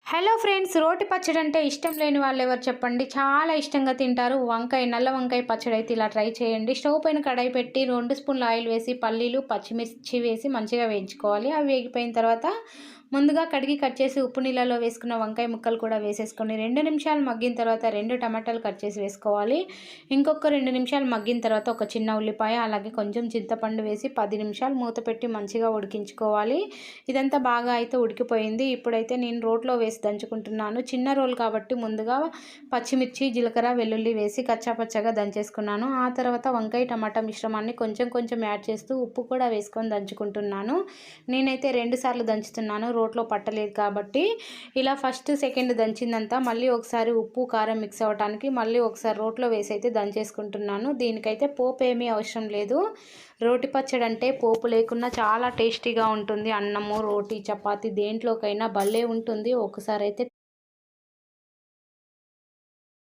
Hello friends, రోటి పచ్చడి అంటే ఇష్టం లేని వాళ్ళు ఎవరు చెప్పండి? చాలా ఇష్టంగా తింటారు. నల్ల వంకాయ పచ్చడి అయితే ఇలా ట్రై చేయండి. స్టవ్ పైన కడాయి పెట్టి 2 స్పూన్ల ఆయిల్ వేసి పల్లీలు, పచ్చిమిర్చి వేసి మంచిగా వేయించుకోవాలి. అవి వేగిపోయిన తర్వాత ముందుగా కడిగి కట్ చేసి ఉప్పు నీళ్ళలో వేసుకున్న వంకాయ ముక్కలు కూడా వేసేసుకొని 2 నిమిషాలు మగ్గిన తర్వాత 2 టమాటాలు కట్ చేసి వేసుకోవాలి. ఇంకొక 2 నిమిషాలు మగ్గిన తర్వాత ఒక చిన్న ఉల్లిపాయ, అలాగే కొంచెం చింతపండు వేసి 10 నిమిషాలు మూత పెట్టి మంచిగా ఉడికించుకోవాలి. ఇదంతా బాగా అయితే ఉడికిపోయింది. ఇప్పుడైతే నేను రోట్లో వేసి దంచుకుంటున్నాను. చిన్న రోల్ కాబట్టి ముందుగా పచ్చిమిర్చి, జీలకర్ర, వెల్లుల్లి వేసి కచ్చాపచ్చగా దంచేసుకున్నాను. ఆ తర్వాత వంకాయ టమాటా మిశ్రమాన్ని కొంచెం కొంచెం యాడ్ చేస్తూ ఉప్పు కూడా వేసుకొని దంచుకుంటున్నాను. నేనైతే 2 సార్లు దంచుతున్నాను, రోట్లో పట్టలేదు కాబట్టి. ఇలా ఫస్ట్ సెకండ్ దంచిందంతా మళ్ళీ ఒకసారి ఉప్పు కారం మిక్స్ అవ్వడానికి మళ్ళీ ఒకసారి రోట్లో వేసి అయితే దంచేసుకుంటున్నాను. దీనికైతే పోపు ఏమీ అవసరం లేదు. రోటి పచ్చడి అంటే పోపు లేకున్నా చాలా టేస్టీగా ఉంటుంది. అన్నము, రోటీ, చపాతీ దేంట్లోకైనా భలే ఉంటుంది. ఒకసారి అయితే